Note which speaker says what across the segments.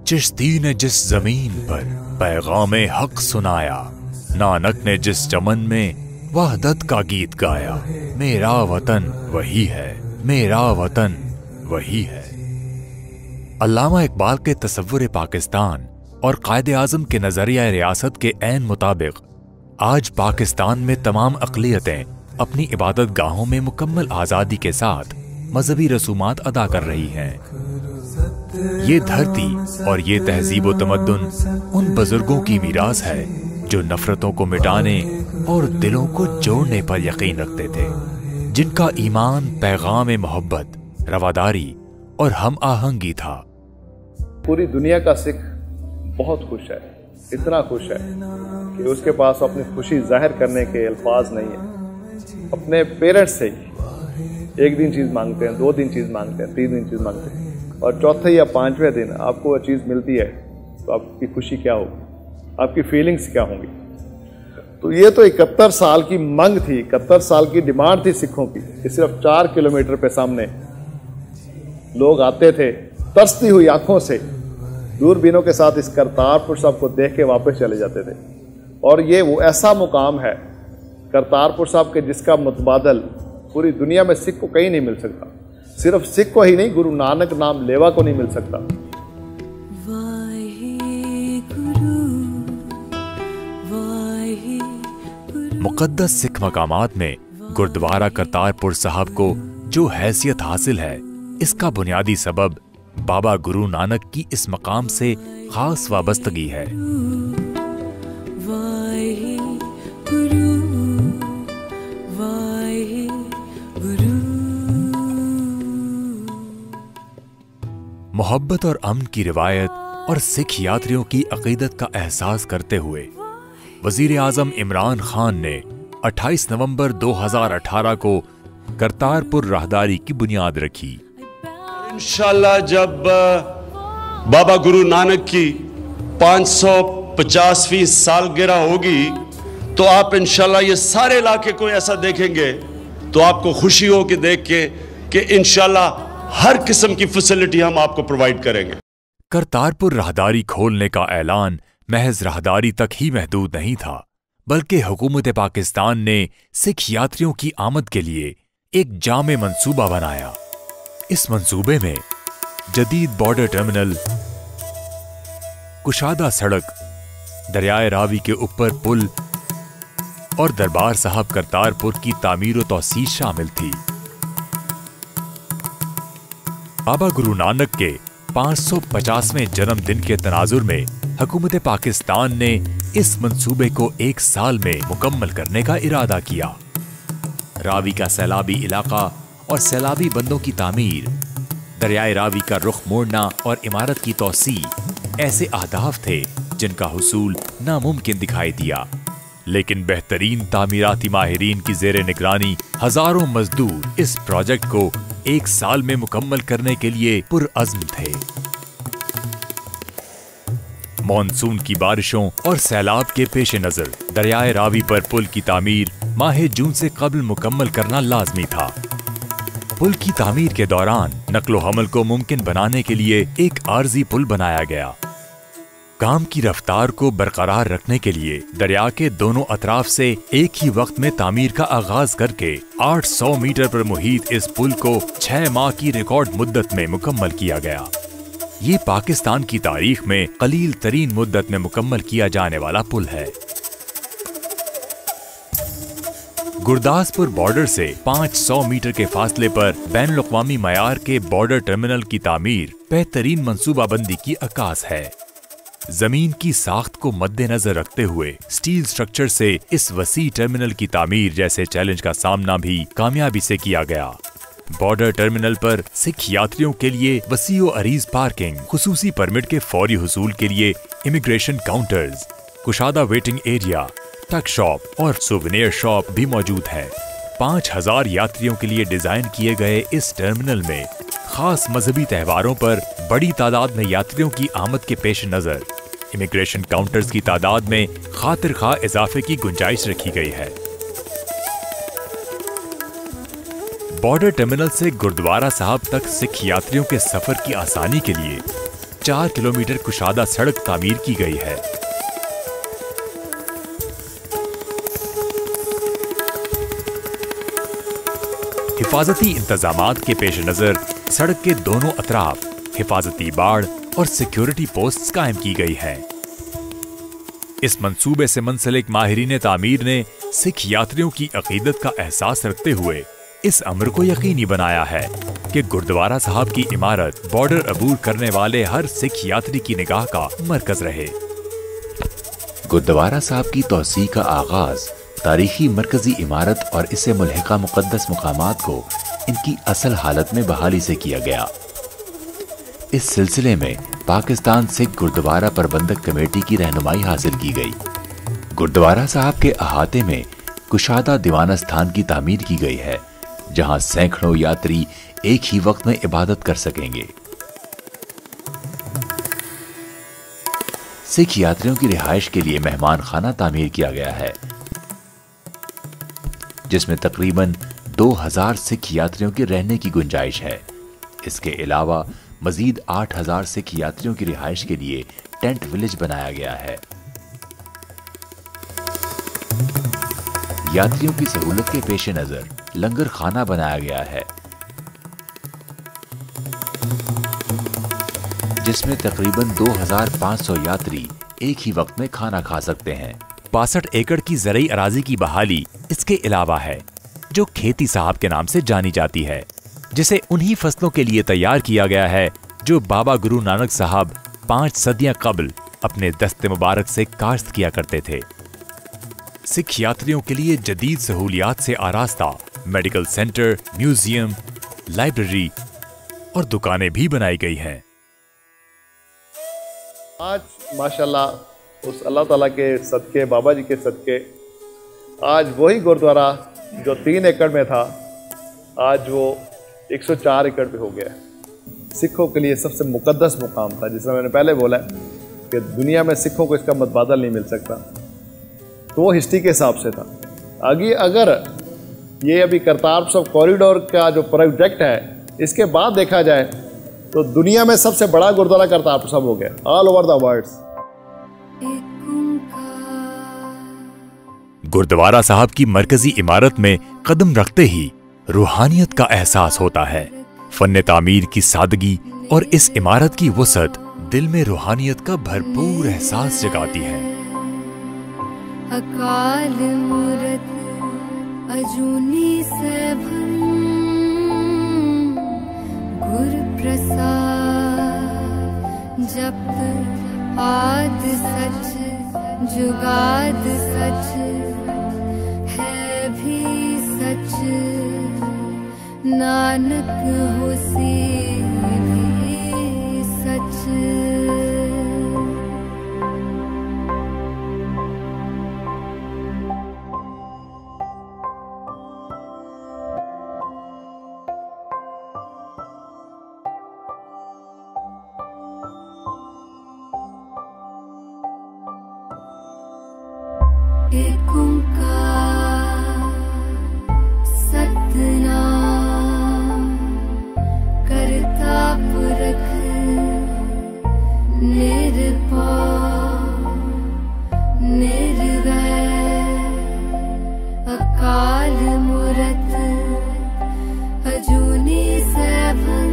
Speaker 1: चिश्ती ने जिस जमीन पर पैगामे हक सुनाया, नानक ने जिस चमन में वहदत का गीत गाया, मेरा वतन वही है, मेरा वतन वही है। अल्लामा इकबाल के तसव्वुर पाकिस्तान और कायदे आज़म के नजरिया रियासत के ऐन मुताबिक आज पाकिस्तान में तमाम अक़लियतें अपनी इबादत गाहों में मुकम्मल आज़ादी के साथ मजहबी रसूमात अदा कर रही हैं। ये धरती और ये तहजीब व तमद्दुन उन बुजुर्गों की मीरास है जो नफरतों को मिटाने और दिलों को जोड़ने पर यकीन रखते थे, जिनका ईमान पैगाम मोहब्बत, रवादारी और हम आहंगी था।
Speaker 2: पूरी दुनिया का सिख बहुत खुश है, इतना खुश है कि उसके पास अपनी खुशी जाहिर करने के अल्फाज नहीं है। अपने पेरेंट्स से ही एक दिन चीज़ मांगते हैं, 2 दिन चीज़ मांगते हैं, 3 दिन चीज़ मांगते हैं, और चौथे या 5वें दिन आपको वो चीज़ मिलती है तो आपकी खुशी क्या होगी, आपकी फीलिंग्स क्या होंगी। तो ये तो 71 साल की मांग थी, 71 साल की डिमांड थी सिखों की कि सिर्फ 4 किलोमीटर पे सामने लोग आते थे तरसती हुई आंखों से, दूरबीनों के साथ इस करतारपुर साहब को देख के वापस चले जाते थे। और ये वो ऐसा मुकाम है करतारपुर साहब के जिसका मुतबादल पूरी दुनिया में सिख को कहीं नहीं मिल सकता। सिर्फ सिख को ही नहीं, गुरु नानक नाम लेवा को नहीं मिल सकता।
Speaker 1: मुकद्दस सिख मकामात में गुरुद्वारा करतारपुर साहब को जो हैसियत हासिल है, इसका बुनियादी सबब बाबा गुरु नानक की इस मकाम से खास वाबस्तगी है। मोहब्बत और अमन की रिवायत और सिख यात्रियों की अकीदत का एहसास करते हुए वजीर आजम इमरान खान ने 28 नवंबर 2018 को करतारपुर राहदारी की बुनियाद रखी।
Speaker 3: इंशाल्लाह जब बाबा गुरु नानक की 550वीं सालगिरह होगी तो आप इंशाल्लाह ये सारे इलाके को ऐसा देखेंगे तो आपको खुशी होगी देख के कि इंशाल्लाह हर किस्म की फैसिलिटी हम आपको प्रोवाइड करेंगे।
Speaker 1: करतारपुर राहदारी खोलने का ऐलान महज राहदारी तक ही महदूद नहीं था, बल्कि हुकूमत पाकिस्तान ने सिख यात्रियों की आमद के लिए एक जामे मंसूबा बनाया। इस मंसूबे में जदीद बॉर्डर टर्मिनल, कुशादा सड़क, दरियाए रावी के ऊपर पुल और दरबार साहब करतारपुर की तामीर व तौसीर शामिल थी। बाबा गुरु नानक के 550वें जन्मदिन के तनाजुर में हुकूमत पाकिस्तान ने इस मंसूबे को 1 साल में मुकम्मल करने का इरादा किया। रावी का सैलाबी इलाका और सैलाबी बंदों की तामीर, दरियाए रावी का रुख मोड़ना और इमारत की तौसी ऐसे अहदाफ थे जिनका हुसूल नामुमकिन दिखाई दिया। लेकिन बेहतरीन तामीराती माहिरीन की ज़ेरे निगरानी हजारों मजदूर इस प्रोजेक्ट को 1 साल में मुकम्मल करने के लिए पुरअज़्म थे। मॉनसून की बारिशों और सैलाब के पेश नजर दरियाए रावी पर पुल की तामीर माह जून से कबल मुकम्मल करना लाजमी था। पुल की तामीर के दौरान नक्लो हमल को मुमकिन बनाने के लिए एक आर्जी पुल बनाया गया। काम की रफ्तार को बरकरार रखने के लिए दरिया के दोनों अतराफ से एक ही वक्त में तामीर का आगाज करके 800 मीटर पर मुहित इस पुल को 6 माह की रिकॉर्ड मुद्दत में मुकम्मल किया गया। ये पाकिस्तान की तारीख में कलील तरीन मुद्दत में मुकम्मल किया जाने वाला पुल है। गुरदासपुर बॉर्डर से 500 मीटर के फासले पर बैनुल अक़वामी मयार के बॉर्डर टर्मिनल की तामीर बेहतरीन मंसूबाबंदी की अक्कास है। जमीन की साख्त को मद्देनजर रखते हुए स्टील स्ट्रक्चर से इस वसी टर्मिनल की तामीर जैसे चैलेंज का सामना भी कामयाबी से किया गया। बॉर्डर टर्मिनल पर सिख यात्रियों के लिए वसी व अरीज पार्किंग, खुसूसी परमिट के फौरी हुसूल के लिए इमिग्रेशन काउंटर्स, कुशादा वेटिंग एरिया, टक शॉप और सोवेनियर शॉप भी मौजूद है। 5000 यात्रियों के लिए डिजाइन किए गए इस टर्मिनल में खास मजहबी त्योहारों पर बड़ी तादाद में यात्रियों की आमद के पेश नजर इमिग्रेशन काउंटर्स की तादाद में खातिर खा इजाफे की गुंजाइश रखी गई है। बॉर्डर टर्मिनल से गुरुद्वारा साहब तक सिख यात्रियों के सफर की आसानी के लिए 4 किलोमीटर कुशादा सड़क तामीर की गई है। हिफाजती इंतजामात के पेश नजर सड़क के दोनों अतराफ हिफाजती बाड़ और सिक्योरिटी पोस्ट्स कायम की गई है। इस मंसूबे से मुंसलिक माहिरीन तामीर ने सिख यात्रियों की अकीदत का एहसास रखते हुए इस अमर को यकीनी बनाया है कि गुरुद्वारा साहब की इमारत बॉर्डर अबूर करने वाले हर सिख यात्री की निगाह का मरकज रहे।
Speaker 4: गुरुद्वारा साहब की तौसी का आगाज तारीखी मरकजी इमारत और इससे मुल्हिका मुक़द्दस मुकामात को इनकी असल हालत में बहाली से किया गया। इस सिलसिले में पाकिस्तान सिख गुरुद्वारा प्रबंधक कमेटी की रहनुमाई हासिल की गई। गुरुद्वारा साहब के अहाते में कुशादा दीवाना स्थान की तामीर की गई है, जहां सैकड़ों यात्री एक ही वक्त में इबादत कर सकेंगे। सिख यात्रियों की रिहाइश के लिए मेहमान खाना तामीर किया गया है, जिसमें तकरीबन 2000 सिख यात्रियों के रहने की गुंजाइश है। इसके अलावा मजीद 8000 सिख यात्रियों की रिहाइश के लिए टेंट विलेज बनाया गया है। यात्रियों की सहूलत के पेश नजर लंगर खाना बनाया गया है, जिसमें तकरीबन 2500 यात्री एक ही वक्त में खाना खा सकते हैं।
Speaker 1: 62 एकड़ की ज़रई अराजी की बहाली इसके अलावा है, जो खेती साहब के नाम से जानी जाती है, जिसे उन्हीं फसलों के लिए तैयार किया गया है जो बाबा गुरु नानक साहब 5 सदियां कबल अपने दस्ते मुबारक से काश्त किया करते थे। सिख यात्रियों के लिए जदीद सहूलियात से आरास्ता मेडिकल सेंटर, म्यूजियम, लाइब्रेरी और दुकानें भी बनाई गई हैं।
Speaker 2: आज माशाल्लाह उस अल्लाह ताला के सदके, बाबा जी के सदके, आज वही गुरुद्वारा जो 3 एकड़ में था, आज वो 104 एकड़ पे हो गया। सिखों के लिए सबसे मुकद्दस मुकाम था, जिसमें मैंने पहले बोला कि दुनिया में सिखों को इसका मतबादल नहीं मिल सकता, तो वो हिस्ट्री के हिसाब से था। आगे अगर ये अभी करतारपुर साहब कॉरिडोर का जो प्रोजेक्ट है, इसके बाद देखा जाए तो दुनिया में सबसे बड़ा गुरुद्वारा करतारपुर साहब हो गया, all over the world.
Speaker 1: Gurdwara Sahib की मरकजी इमारत में कदम रखते ही रूहानियत का एहसास होता है। फन्ने तामीर की सादगी और इस इमारत की वसअत दिल में रूहानियत का भरपूर एहसास जगाती है।
Speaker 5: अकाल मूरत अजूनी सैभम गुर प्रसाद जप आद सच जुगाद सच है भी सच नानक होसी भी सच। एक ओंकार सतनाम करता पुरख निर्भय निर्वैर अकाल मूरत अजूनी सैभम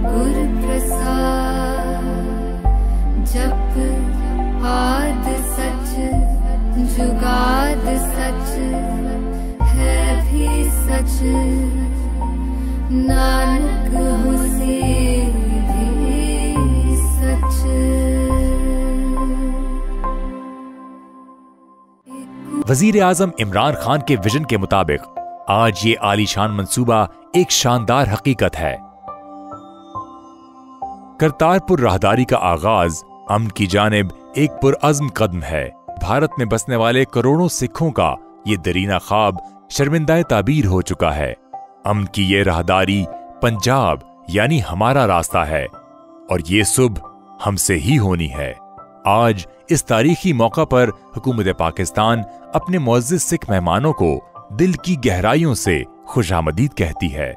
Speaker 5: गुर प्रसाद जप आद सच जुगाद सच है भी सच नानक होसी भी सच।
Speaker 1: वजीर आजम इमरान खान के विजन के मुताबिक आज ये आलीशान मंसूबा एक शानदार हकीकत है। करतारपुर राहदारी का आगाज अमन की जानिब एक पुरअज़्म कदम है। भारत में बसने वाले करोड़ों सिखों का ये दरीना ख्वाब शर्मिंदाए ताबीर हो चुका है। अमन की ये राहदारी पंजाब यानी हमारा रास्ता है और ये सुबह हमसे ही होनी है। आज इस तारीखी मौका पर हुकूमत पाकिस्तान अपने मुअज़्ज़िज़ सिख मेहमानों को दिल की गहराइयों से खुशामदीद कहती है।